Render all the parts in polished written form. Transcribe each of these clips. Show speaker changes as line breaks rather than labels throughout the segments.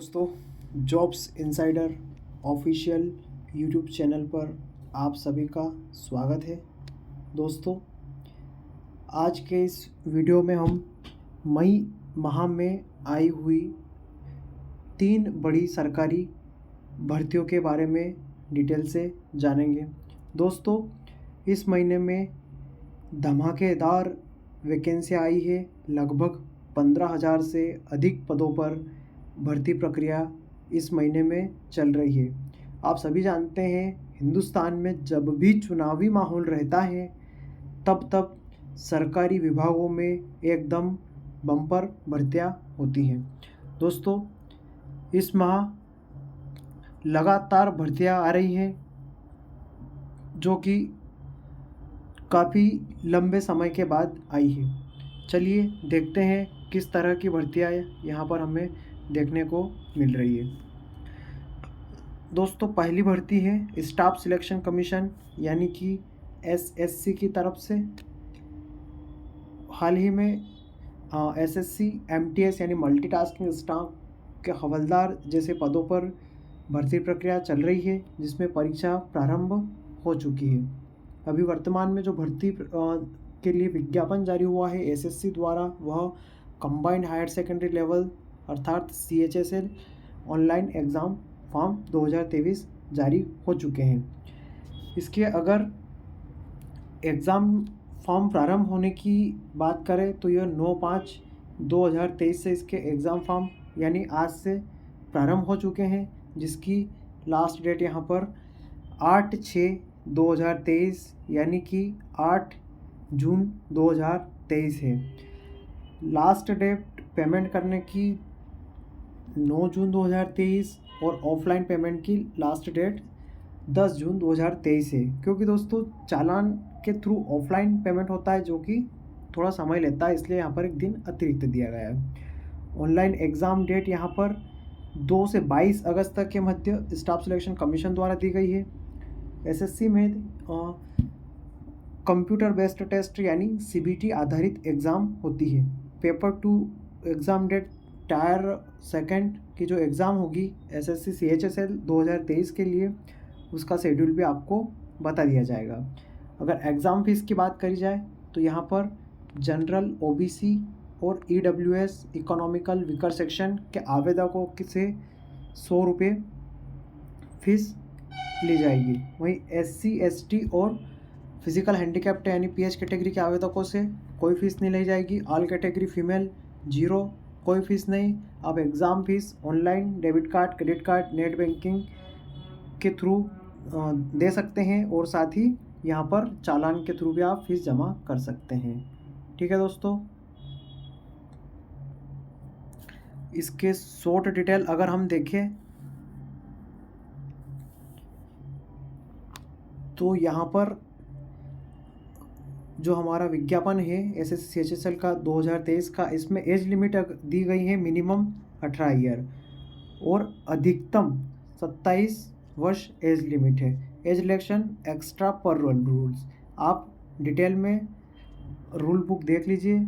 दोस्तों, jobs insider official YouTube channel पर आप सभी का स्वागत है। दोस्तों, आज के इस वीडियो में हम मई माह में आई हुई 3 बड़ी सरकारी भर्तियों के बारे में डिटेल से जानेंगे। दोस्तों, इस महीने में धमाकेदार वैकेंसी आई है। लगभग 15,000 से अधिक पदों पर भर्ती प्रक्रिया इस महीने में चल रही है। आप सभी जानते हैं, हिंदुस्तान में जब भी चुनावी माहौल रहता है तब सरकारी विभागों में एकदम बम्पर भर्तियां होती हैं। दोस्तों, इस माह लगातार भर्तियां आ रही हैं जो कि काफ़ी लंबे समय के बाद आई है। चलिए देखते हैं किस तरह की भर्तियां यहाँ पर हमें देखने को मिल रही है। दोस्तों, पहली भर्ती है स्टाफ सिलेक्शन कमीशन यानी कि एसएससी की तरफ से। हाल ही में एसएससी एमटीएस यानी मल्टीटास्किंग स्टाफ के हवलदार जैसे पदों पर भर्ती प्रक्रिया चल रही है, जिसमें परीक्षा प्रारंभ हो चुकी है। अभी वर्तमान में जो भर्ती के लिए विज्ञापन जारी हुआ है एसएससी द्वारा, वह कंबाइंड हायर सेकेंडरी लेवल अर्थात CHSL ऑनलाइन एग्ज़ाम फॉर्म 2023 जारी हो चुके हैं। इसके अगर एग्ज़ाम फॉर्म प्रारंभ होने की बात करें तो यह 9/5/2023 से इसके एग्ज़ाम फॉर्म यानी आज से प्रारंभ हो चुके हैं, जिसकी लास्ट डेट यहाँ पर 8/6/2023 यानी कि 8 जून 2023 है। लास्ट डेट पेमेंट करने की 9 जून 2023 और ऑफलाइन पेमेंट की लास्ट डेट 10 जून 2023 है। क्योंकि दोस्तों, चालान के थ्रू ऑफलाइन पेमेंट होता है जो कि थोड़ा समय लेता है, इसलिए यहाँ पर एक दिन अतिरिक्त दिया गया है। ऑनलाइन एग्ज़ाम डेट यहाँ पर 2 से 22 अगस्त तक के मध्य स्टाफ सिलेक्शन कमीशन द्वारा दी गई है। एसएससी में कंप्यूटर बेस्ड टेस्ट यानी CBT आधारित एग्ज़ाम होती है। Paper 2 exam date tier second की जो एग्ज़ाम होगी एसएससी CHSL 2023 के लिए, उसका शेड्यूल भी आपको बता दिया जाएगा। अगर एग्ज़ाम फीस की बात करी जाए तो यहाँ पर जनरल OBC और EWS इकोनॉमिकल वीकर सेक्शन के आवेदकों से 100 रुपये फीस ली जाएगी। वहीं SC ST और फिजिकल हैंडीकैप्ड यानी PH कैटेगरी के आवेदकों से कोई फीस नहीं ली जाएगी। ऑल कैटेगरी फीमेल 0, कोई फीस नहीं। आप exam fees online debit card, credit card, net banking के थ्रू दे सकते हैं और साथ ही यहाँ पर चालान के थ्रू भी आप फीस जमा कर सकते हैं। ठीक है दोस्तों, इसके शॉर्ट डिटेल अगर हम देखें तो यहाँ पर जो हमारा विज्ञापन है एसएससी CHSL का 2023 का, इसमें एज लिमिट दी गई है मिनिमम 18 ईयर और अधिकतम 27 वर्ष एज लिमिट है। एज इलेक्शन एक्स्ट्रा पर रूल्स आप डिटेल में रूल बुक देख लीजिए,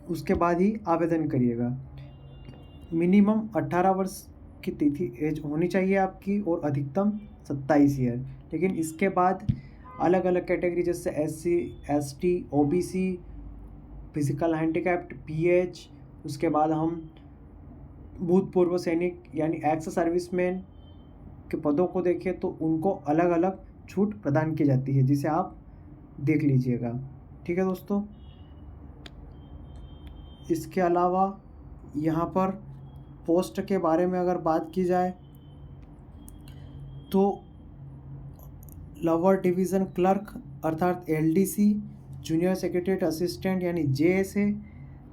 उसके बाद ही आवेदन करिएगा। मिनिमम 18 वर्ष की तिथि एज होनी चाहिए आपकी और अधिकतम 27 ईयर। लेकिन इसके बाद अलग अलग कैटेगरी जैसे SC ST OBC, physical handicapped, PH, उसके बाद हम भूतपूर्व सैनिक यानी एक्स सर्विसमैन के पदों को देखें तो उनको अलग अलग छूट प्रदान की जाती है, जिसे आप देख लीजिएगा। ठीक है दोस्तों, इसके अलावा यहाँ पर पोस्ट के बारे में अगर बात की जाए तो लोअर डिवीज़न क्लर्क अर्थात LDC, जूनियर सेक्रेटरीट असिस्टेंट यानी JSA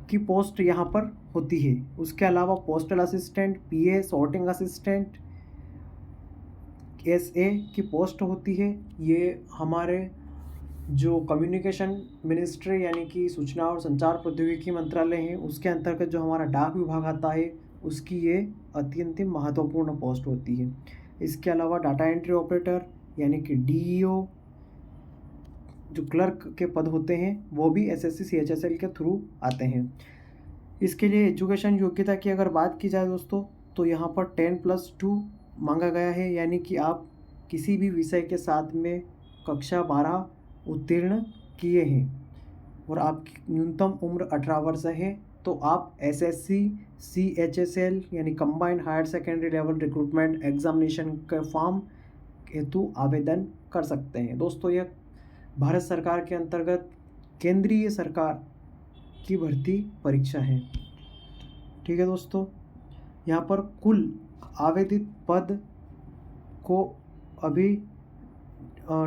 की पोस्ट यहाँ पर होती है। उसके अलावा postal assistant, PA, sorting assistant, SA की पोस्ट होती है। ये हमारे जो कम्युनिकेशन मिनिस्ट्री यानी कि सूचना और संचार प्रौद्योगिकी मंत्रालय है, उसके अंतर्गत जो हमारा डाक विभाग आता है, उसकी ये अत्यंत महत्वपूर्ण पोस्ट होती है। इसके अलावा डाटा एंट्री ऑपरेटर यानी कि DEO जो क्लर्क के पद होते हैं, वो भी SSC CHSL के थ्रू आते हैं। इसके लिए एजुकेशन योग्यता की अगर बात की जाए दोस्तों तो यहाँ पर 10+2 मांगा गया है, यानी कि आप किसी भी विषय के साथ में कक्षा 12 उत्तीर्ण किए हैं और आपकी न्यूनतम उम्र 18 वर्ष है, तो आप SSC CHSL यानी combined higher secondary level recruitment examination के फॉर्म हेतु आवेदन कर सकते हैं। दोस्तों, यह भारत सरकार के अंतर्गत केंद्रीय सरकार की भर्ती परीक्षा है। ठीक है दोस्तों, यहाँ पर कुल आवेदित पद को अभी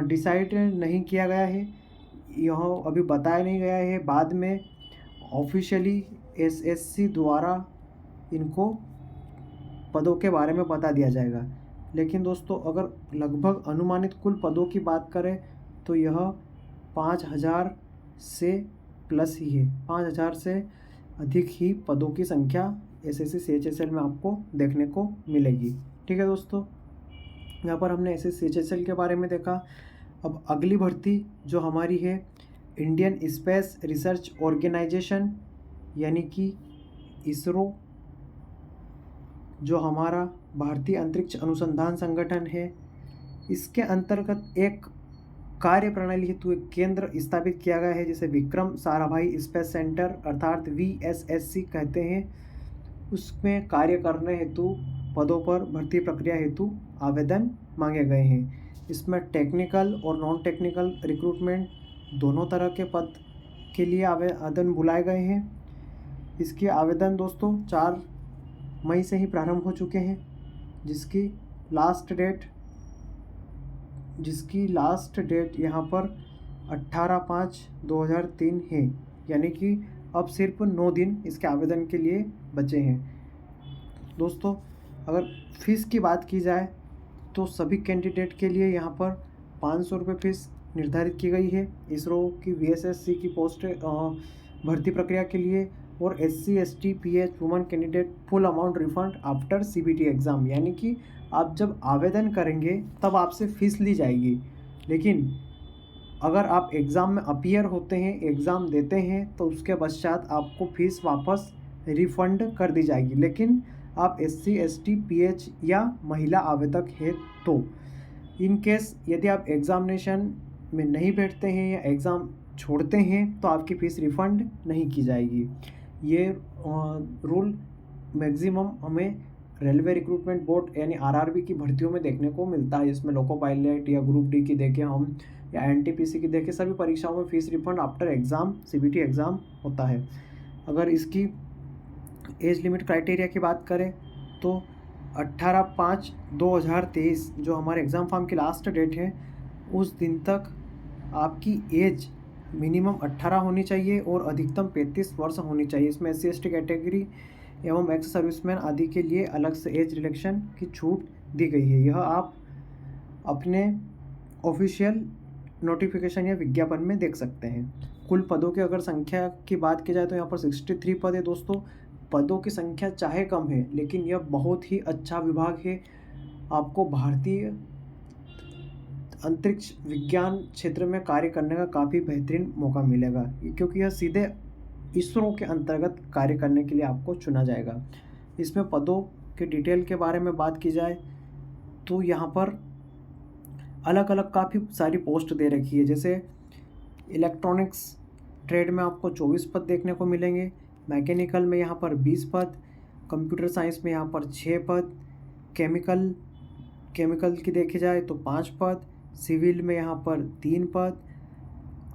डिसाइड नहीं किया गया है, यह अभी बताया नहीं गया है। बाद में ऑफिशियली SSC द्वारा इनको पदों के बारे में बता दिया जाएगा। लेकिन दोस्तों, अगर लगभग अनुमानित कुल पदों की बात करें तो यह 5000 से प्लस ही है। 5000 से अधिक ही पदों की संख्या SSC CHSL में आपको देखने को मिलेगी। ठीक है दोस्तों, यहाँ पर हमने SSC CHSL के बारे में देखा। अब अगली भर्ती जो हमारी है इंडियन स्पेस रिसर्च ऑर्गेनाइजेशन यानी कि ISRO, जो हमारा भारतीय अंतरिक्ष अनुसंधान संगठन है, इसके अंतर्गत एक कार्य प्रणाली हेतु एक केंद्र स्थापित किया गया है, जिसे विक्रम साराभाई स्पेस सेंटर अर्थात VSSC कहते हैं। उसमें कार्य करने हेतु पदों पर भर्ती प्रक्रिया हेतु आवेदन मांगे गए हैं। इसमें टेक्निकल और नॉन टेक्निकल रिक्रूटमेंट दोनों तरह के पद के लिए आवेदन बुलाए गए हैं। इसके आवेदन दोस्तों 4 मई से ही प्रारंभ हो चुके हैं, जिसकी लास्ट डेट यहाँ पर 18/5/2003 है, यानी कि अब सिर्फ 9 दिन इसके आवेदन के लिए बचे हैं। दोस्तों, अगर फ़ीस की बात की जाए तो सभी कैंडिडेट के लिए यहाँ पर 500 रुपये फ़ीस निर्धारित की गई है ISRO की VSSC की पोस्ट भर्ती प्रक्रिया के लिए। और SC ST PH woman candidate full amount refund after CBT exam, यानी कि आप जब आवेदन करेंगे तब आपसे फ़ीस ली जाएगी, लेकिन अगर आप एग्ज़ाम में अपीयर होते हैं, एग्ज़ाम देते हैं, तो उसके पश्चात आपको फ़ीस वापस रिफ़ंड कर दी जाएगी। लेकिन आप SC ST PH या महिला आवेदक है तो इन केस यदि आप एग्ज़ामिनेशन में नहीं बैठते हैं या एग्ज़ाम छोड़ते हैं तो आपकी फ़ीस रिफ़ंड नहीं की जाएगी। ये रूल मैक्सिमम हमें रेलवे रिक्रूटमेंट बोर्ड यानी RRB की भर्तियों में देखने को मिलता है, जिसमें लोको पायलट या ग्रुप D की देखें हम या NTPC की देखें, सभी परीक्षाओं में fees refund after exam CBT exam होता है। अगर इसकी एज लिमिट क्राइटेरिया की बात करें तो 18/5/2023 जो हमारे एग्ज़ाम फॉर्म की लास्ट डेट है, उस दिन तक आपकी एज मिनिमम 18 होनी चाहिए और अधिकतम 35 वर्ष होनी चाहिए। इसमें SC ST कैटेगरी एवं एक्स सर्विसमैन आदि के लिए अलग से एज रिलेक्शन की छूट दी गई है। यह आप अपने ऑफिशियल नोटिफिकेशन या विज्ञापन में देख सकते हैं। कुल पदों की अगर संख्या की बात की जाए तो यहाँ पर 63 पद है। दोस्तों, पदों की संख्या चाहे कम है, लेकिन यह बहुत ही अच्छा विभाग है। आपको भारतीय अंतरिक्ष विज्ञान क्षेत्र में कार्य करने का काफ़ी बेहतरीन मौका मिलेगा, क्योंकि यह सीधे ISRO के अंतर्गत कार्य करने के लिए आपको चुना जाएगा। इसमें पदों के डिटेल के बारे में बात की जाए तो यहाँ पर अलग अलग काफ़ी सारी पोस्ट दे रखी है। जैसे इलेक्ट्रॉनिक्स ट्रेड में आपको 24 पद देखने को मिलेंगे, मैकेनिकल में यहाँ पर 20 पद, कंप्यूटर साइंस में यहाँ पर 6 पद, केमिकल की देखी जाए तो 5 पद, सिविल में यहाँ पर 3 पद,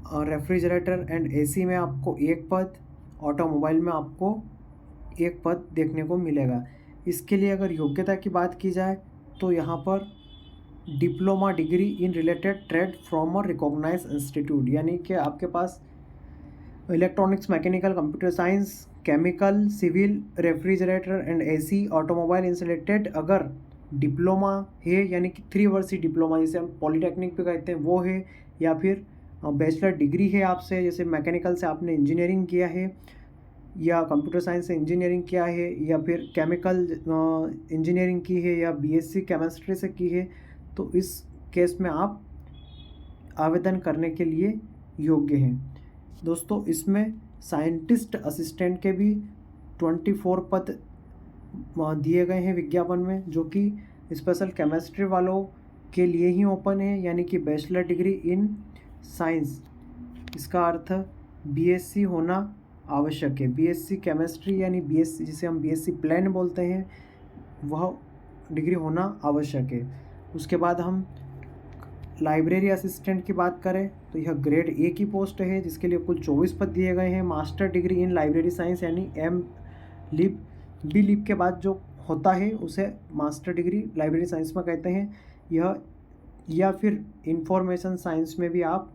और रेफ्रिजरेटर एंड AC में आपको 1 पद, ऑटोमोबाइल में आपको 1 पद देखने को मिलेगा। इसके लिए अगर योग्यता की बात की जाए तो यहाँ पर diploma degree in related trade from a recognize institute, यानी कि आपके पास electronics, mechanical, computer science, chemical, civil, refrigerator and AC, automobile insulated अगर डिप्लोमा है, यानी कि 3 वर्षीय डिप्लोमा जिसे हम पॉलीटेक्निक पे कहते हैं वो है, या फिर बैचलर डिग्री है आपसे, जैसे मैकेनिकल से आपने इंजीनियरिंग किया है या कंप्यूटर साइंस से इंजीनियरिंग किया है या फिर केमिकल इंजीनियरिंग की है या BSc केमिस्ट्री से की है, तो इस केस में आप आवेदन करने के लिए योग्य हैं। दोस्तों, इसमें साइंटिस्ट असिस्टेंट के भी 24 पद दिए गए हैं विज्ञापन में, जो कि स्पेशल केमिस्ट्री वालों के लिए ही ओपन है, यानी कि बैचलर डिग्री इन साइंस, इसका अर्थ बीएससी होना आवश्यक है। बीएससी केमिस्ट्री यानी बीएससी, जिसे हम बीएससी प्लेन बोलते हैं, वह डिग्री होना आवश्यक है। उसके बाद हम लाइब्रेरी असिस्टेंट की बात करें तो यह ग्रेड ए की पोस्ट है, जिसके लिए कुल 24 पद दिए गए हैं। Master degree in library science यानी एम लिब, बी लिब के बाद जो होता है उसे मास्टर डिग्री लाइब्रेरी साइंस में कहते हैं। यह या फिर इंफॉर्मेशन साइंस में भी आप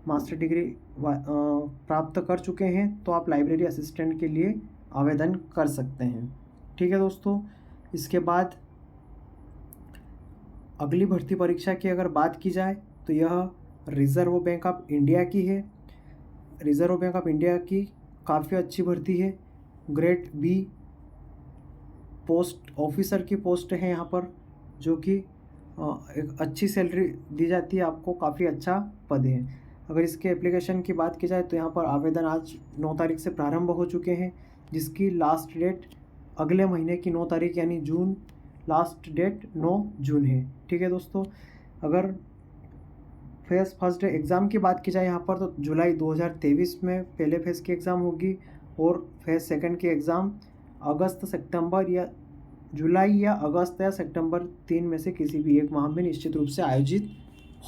मास्टर डिग्री प्राप्त कर चुके हैं तो आप लाइब्रेरी असिस्टेंट के लिए आवेदन कर सकते हैं। ठीक है दोस्तों, इसके बाद अगली भर्ती परीक्षा की अगर बात की जाए तो यह रिज़र्व बैंक ऑफ इंडिया की है। रिज़र्व बैंक ऑफ इंडिया की काफ़ी अच्छी भर्ती है। ग्रेड बी पोस्ट ऑफिसर की पोस्ट है यहाँ पर, जो कि एक अच्छी सैलरी दी जाती है आपको, काफ़ी अच्छा पद है। अगर इसके एप्लीकेशन की बात की जाए तो यहाँ पर आवेदन आज 9 तारीख से प्रारंभ हो चुके हैं, जिसकी लास्ट डेट अगले महीने की 9 तारीख यानी जून, लास्ट डेट 9 जून है। ठीक है दोस्तों, अगर फेज़ फर्स्ट एग्ज़ाम की बात की जाए यहाँ पर तो जुलाई 2023 में पहले फेज़ की एग्ज़ाम होगी और फेज़ सेकंड की एग्ज़ाम अगस्त सितंबर या जुलाई या अगस्त या सितंबर 3 में से किसी भी एक माह में निश्चित रूप से आयोजित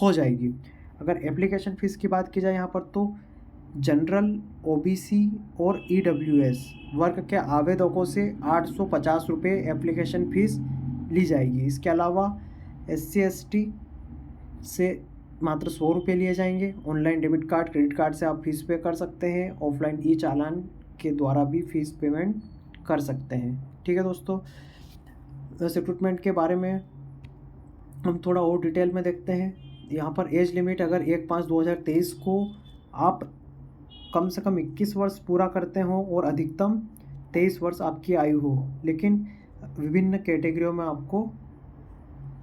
हो जाएगी। अगर एप्लीकेशन फ़ीस की बात की जाए यहाँ पर तो जनरल, ओबीसी और ईडब्ल्यूएस वर्ग के आवेदकों से 850 रुपये एप्लीकेशन फ़ीस ली जाएगी। इसके अलावा SC ST से मात्र 100 रुपये लिए जाएंगे। Online debit card, credit card से आप फीस पे कर सकते हैं। ऑफलाइन ई चालान के द्वारा भी फीस पेमेंट कर सकते हैं। ठीक है दोस्तों, रिक्रूटमेंट के बारे में हम थोड़ा और डिटेल में देखते हैं। यहाँ पर एज लिमिट अगर 1/5/2023 को आप कम से कम 21 वर्ष पूरा करते हो और अधिकतम 23 वर्ष आपकी आयु हो, लेकिन विभिन्न कैटेगरियों में आपको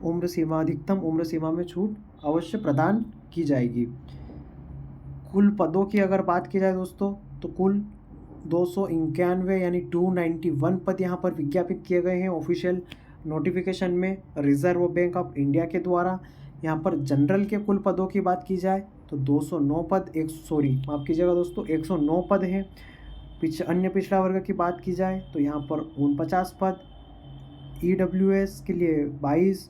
उम्र सीमा, अधिकतम उम्र सीमा में छूट अवश्य प्रदान की जाएगी। कुल पदों की अगर बात की जाए दोस्तों तो कुल 291 यानी 291 पद यहाँ पर विज्ञापित किए गए हैं ऑफिशियल नोटिफिकेशन में रिज़र्व बैंक ऑफ इंडिया के द्वारा। यहाँ पर जनरल के कुल पदों की बात की जाए तो 209 पद, माफ़ कीजिएगा दोस्तों, 109 पद हैं। अन्य पिछड़ा वर्ग की बात की जाए तो यहाँ पर 49 पद, EWS के लिए 22,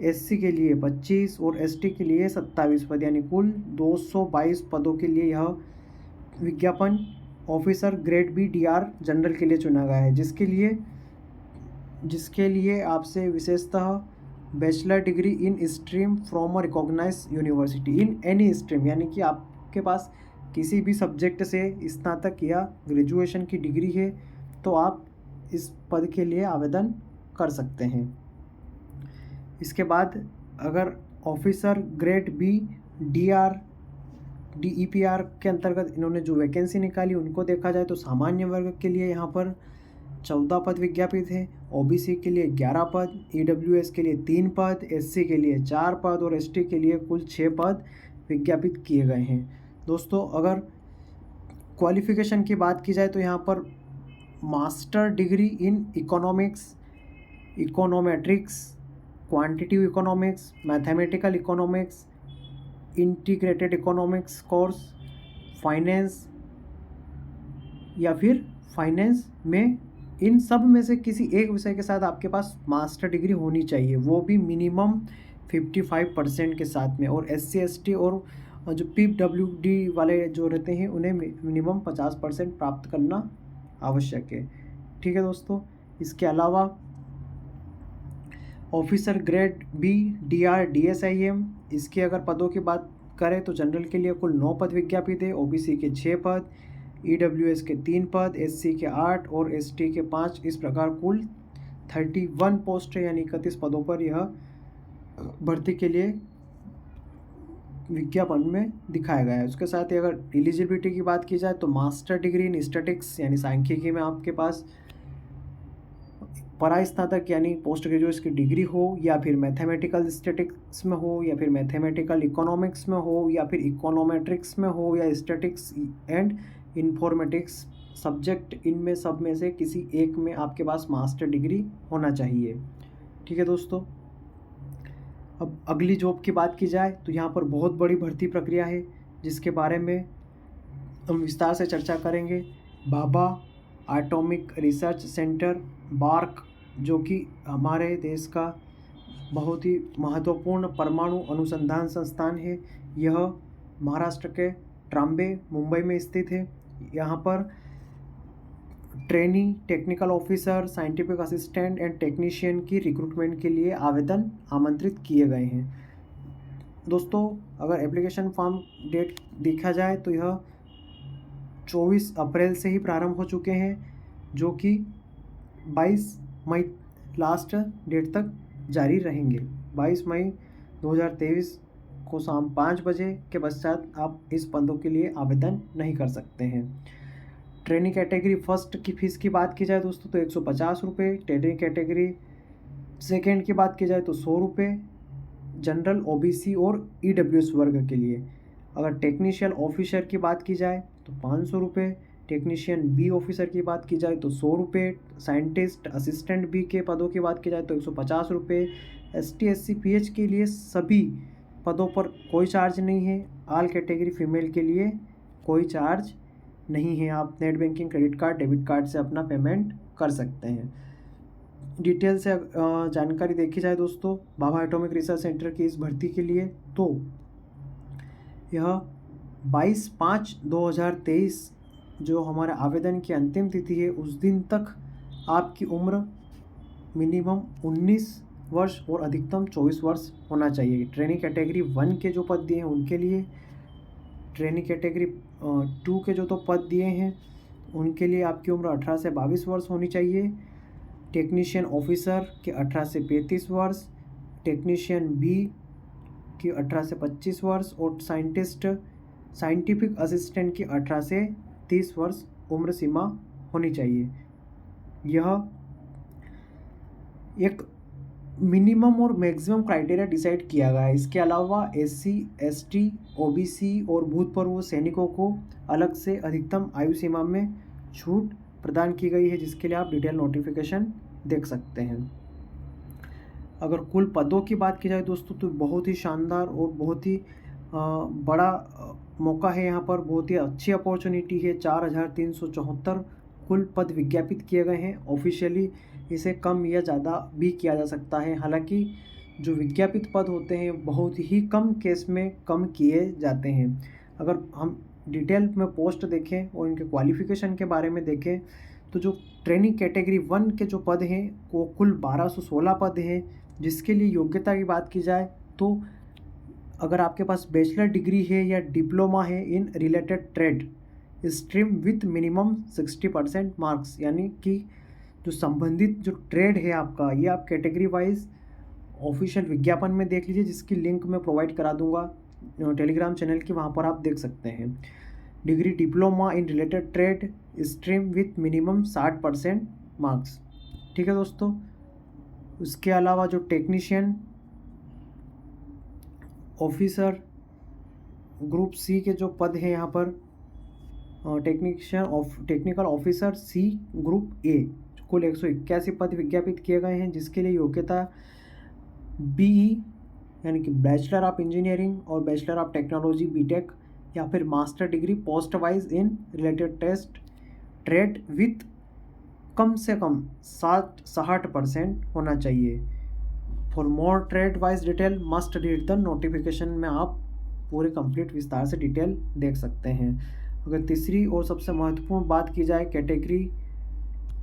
SC के लिए 25 और ST के लिए 27 पद, यानी कुल 222 पदों के लिए यह विज्ञापन officer grade B DR general के लिए चुना गया है, जिसके लिए आपसे विशेषतः bachelor degree in stream from a recognise university in any stream, यानी कि आपके पास किसी भी सब्जेक्ट से स्नातक या ग्रेजुएशन की डिग्री है तो आप इस पद के लिए आवेदन कर सकते हैं। इसके बाद अगर officer grade B DR DEPR के अंतर्गत इन्होंने जो वैकेंसी निकाली उनको देखा जाए तो सामान्य वर्ग के लिए यहाँ पर 14 पद विज्ञापित है, OBC के लिए 11 पद, EWS के लिए 3 पद, SC के लिए 4 पद और ST के लिए कुल 6 पद विज्ञापित किए गए हैं। दोस्तों, अगर क्वालिफ़िकेशन की बात की जाए तो यहाँ पर master degree in economics, econometrics, quantitative economics, mathematical economics, integrated economics course, finance या फिर फाइनेंस में, इन सब में से किसी एक विषय के साथ आपके पास मास्टर डिग्री होनी चाहिए, वो भी मिनिमम 55% के साथ में। और SC ST और जो PWD वाले जो रहते हैं उन्हें मिनिमम 50% प्राप्त करना आवश्यक है। ठीक है दोस्तों, इसके अलावा officer grade B DR DSIM, इसके अगर पदों की बात करें तो जनरल के लिए कुल 9 पद विज्ञापित है, OBC के 6 पद, EWS के 3 पद, SC के 8 और ST के 5, इस प्रकार कुल 31 पोस्ट है, यानी 31 पदों पर यह भर्ती के लिए विज्ञापन में दिखाया गया है। उसके साथ ही अगर एलिजिबिलिटी की बात की जाए तो मास्टर डिग्री इन स्टैटिक्स यानी सांख्यिकी में आपके पास परास्नातक यानी पोस्ट ग्रेजुएट की डिग्री हो, या फिर मैथमेटिकल स्टैटिक्स में हो, या फिर मैथमेटिकल इकोनॉमिक्स में हो, या फिर इकोनोमेट्रिक्स में हो, या स्टैटिक्स एंड इन्फॉर्मेटिक्स सब्जेक्ट इनमें सब में से किसी एक में आपके पास मास्टर डिग्री होना चाहिए। ठीक है दोस्तों। अब अगली जॉब की बात की जाए तो यहाँ पर बहुत बड़ी भर्ती प्रक्रिया है जिसके बारे में हम विस्तार से चर्चा करेंगे। Bhabha atomic research centre bark, जो कि हमारे देश का बहुत ही महत्वपूर्ण परमाणु अनुसंधान संस्थान है। यह महाराष्ट्र के ट्राम्बे मुंबई में स्थित है। यहाँ पर trainee technical officer, scientific assistant and technician की रिक्रूटमेंट के लिए आवेदन आमंत्रित किए गए हैं। दोस्तों, अगर एप्लीकेशन फॉर्म डेट देखा जाए तो यह 24 अप्रैल से ही प्रारंभ हो चुके हैं, जो कि 22 मई लास्ट डेट तक जारी रहेंगे। 22 मई 2023 को शाम 5 बजे के पश्चात आप इस पदों के लिए आवेदन नहीं कर सकते हैं। ट्रेनिंग कैटेगरी फर्स्ट की फ़ीस की बात की जाए दोस्तों तो 150 रुपये। ट्रेनिंग कैटेगरी सेकेंड की बात की जाए तो 100 रुपये जनरल, ओबीसी और ईडब्ल्यूएस वर्ग के लिए। अगर टेक्नीशियन ऑफिसर की बात की जाए तो 500 रुपये। टेक्नीशियन बी ऑफिसर की बात की जाए तो 100 रुपये। साइंटिस्ट असिस्टेंट बी के पदों की बात की जाए तो 150 रुपये। ST SC PH के लिए सभी पदों पर कोई चार्ज नहीं है। ऑल कैटेगरी फीमेल के लिए कोई चार्ज नहीं है। आप net banking, credit card, debit card से अपना पेमेंट कर सकते हैं। डिटेल से जानकारी देखी जाए दोस्तों भाभा एटॉमिक रिसर्च सेंटर की इस भर्ती के लिए, तो यह 22/5/2023 जो हमारे आवेदन की अंतिम तिथि है, उस दिन तक आपकी उम्र मिनिमम 19 वर्ष और अधिकतम 24 वर्ष होना चाहिए। ट्रेनिंग कैटेगरी 1 के जो पद दिए हैं उनके लिए, ट्रेनिंग कैटेगरी 2 के जो तो पद दिए हैं उनके लिए आपकी उम्र 18 से 22 वर्ष होनी चाहिए। टेक्नीशियन ऑफिसर के 18 से 35 वर्ष, टेक्नीशियन बी की 18 से 25 वर्ष और साइंटिफिक असिस्टेंट की 18 से 30 वर्ष उम्र सीमा होनी चाहिए। यह एक मिनिमम और मैक्सिमम क्राइटेरिया डिसाइड किया गया है। इसके अलावा SC ST OBC और भूतपूर्व सैनिकों को अलग से अधिकतम आयु सीमा में छूट प्रदान की गई है, जिसके लिए आप डिटेल नोटिफिकेशन देख सकते हैं। अगर कुल पदों की बात की जाए दोस्तों तो बहुत ही शानदार और बहुत ही बड़ा मौका है। यहाँ पर बहुत ही अच्छी अपॉर्चुनिटी है। 4374 कुल पद विज्ञापित किए गए हैं। ऑफिशियली इसे कम या ज़्यादा भी किया जा सकता है। हालांकि जो विज्ञापित पद होते हैं बहुत ही कम केस में कम किए जाते हैं। अगर हम डिटेल में पोस्ट देखें और इनके क्वालिफ़िकेशन के बारे में देखें तो जो ट्रेनिंग कैटेगरी 1 के जो पद हैं वो कुल 1216 पद हैं। जिसके लिए योग्यता की बात की जाए तो अगर आपके पास बैचलर डिग्री है या डिप्लोमा है इन related trade stream with minimum 60% marks, यानी कि जो संबंधित जो ट्रेड है आपका, ये आप कैटेगरी वाइज ऑफिशियल विज्ञापन में देख लीजिए, जिसकी लिंक मैं प्रोवाइड करा दूंगा टेलीग्राम चैनल की, वहाँ पर आप देख सकते हैं। Degree diploma in related trade stream with minimum 60% marks. ठीक है दोस्तों। उसके अलावा जो टेक्नीशियन ऑफिसर ग्रुप सी के जो पद हैं यहाँ पर, technical officer C group A, कुल 181 पद विज्ञापित किए गए हैं। जिसके लिए योग्यता BE यानी कि बैचलर ऑफ इंजीनियरिंग और बैचलर ऑफ टेक्नोलॉजी BTech या फिर master degree post wise in related test trade with कम से कम 60% होना चाहिए। For more trade wise detail must read the notification में आप पूरे कंप्लीट विस्तार से डिटेल देख सकते हैं। अगर तीसरी और सबसे महत्वपूर्ण बात की जाए कैटेगरी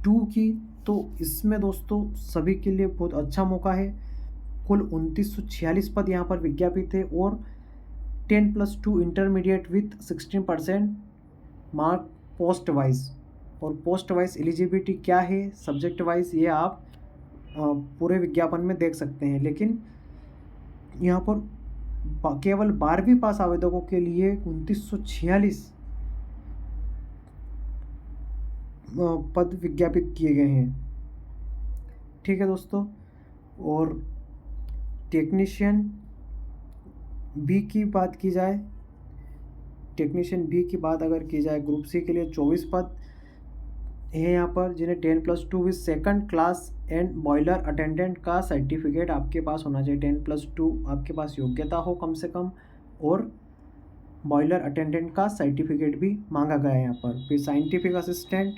2 की, तो इसमें दोस्तों सभी के लिए बहुत अच्छा मौका है। कुल 2946 पद यहाँ पर विज्ञापित है और 10+2 intermediate with 16% mark post wise. और पोस्ट वाइज एलिजिबिलिटी क्या है सब्जेक्ट वाइज, ये आप पूरे विज्ञापन में देख सकते हैं। लेकिन यहाँ पर केवल 12वीं पास आवेदकों के लिए 2946 पद विज्ञापित किए गए हैं। ठीक है दोस्तों। और टेक्नीशियन बी की बात की जाए, टेक्नीशियन बी की बात अगर की जाए ग्रुप सी के लिए 24 पद, हैं यहाँ पर जिन्हें 10+2 with second class and boiler attendant का सर्टिफिकेट आपके पास होना चाहिए। 10+2 आपके पास योग्यता हो कम से कम, और बॉयलर अटेंडेंट का सर्टिफिकेट भी मांगा गया है यहाँ पर। फिर scientific assistant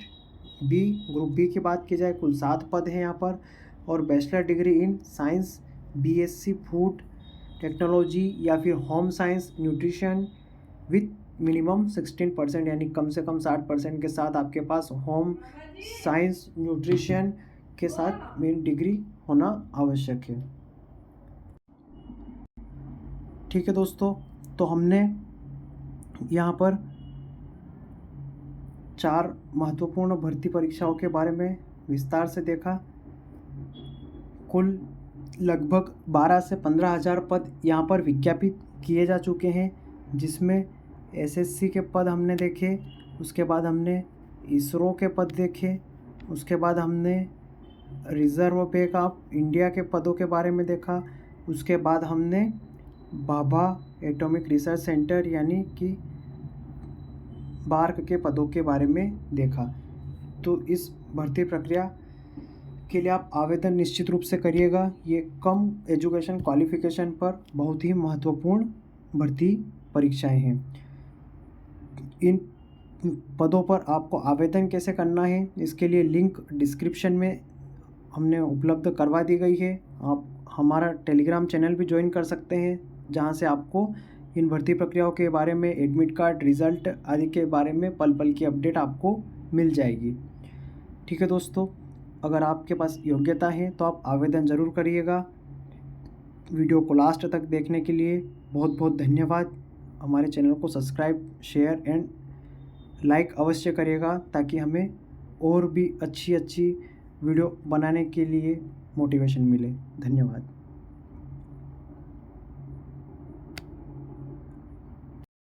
B, group B की बात की जाए, कुल 7 पद हैं यहाँ पर। और bachelor degree in science, BSc food technology या फिर home science nutrition with minimum 16%, यानी कम से कम 60% के साथ आपके पास होम साइंस न्यूट्रिशन के साथ मेन डिग्री होना आवश्यक है। ठीक है दोस्तों, तो हमने यहाँ पर 4 महत्वपूर्ण भर्ती परीक्षाओं के बारे में विस्तार से देखा। कुल लगभग 12 से 15 हज़ार पद यहाँ पर विज्ञापित किए जा चुके हैं, जिसमें एसएससी के पद हमने देखे, उसके बाद हमने इसरो के पद देखे, उसके बाद हमने रिज़र्व बैंक ऑफ इंडिया के पदों के बारे में देखा, उसके बाद हमने भाभा एटॉमिक रिसर्च सेंटर यानी कि बार्क के पदों के बारे में देखा। तो इस भर्ती प्रक्रिया के लिए आप आवेदन निश्चित रूप से करिएगा। ये कम एजुकेशन क्वालिफिकेशन पर बहुत ही महत्वपूर्ण भर्ती परीक्षाएं हैं। इन पदों पर आपको आवेदन कैसे करना है, इसके लिए लिंक डिस्क्रिप्शन में हमने उपलब्ध करवा दी गई है। आप हमारा टेलीग्राम चैनल भी ज्वाइन कर सकते हैं, जहां से आपको इन भर्ती प्रक्रियाओं के बारे में, एडमिट कार्ड, रिज़ल्ट आदि के बारे में पल पल की अपडेट आपको मिल जाएगी। ठीक है दोस्तों, अगर आपके पास योग्यता है तो आप आवेदन ज़रूर करिएगा। वीडियो को लास्ट तक देखने के लिए बहुत बहुत धन्यवाद। हमारे चैनल को सब्सक्राइब, शेयर एंड लाइक अवश्य करिएगा, ताकि हमें और भी अच्छी वीडियो बनाने के लिए मोटिवेशन मिले। धन्यवाद।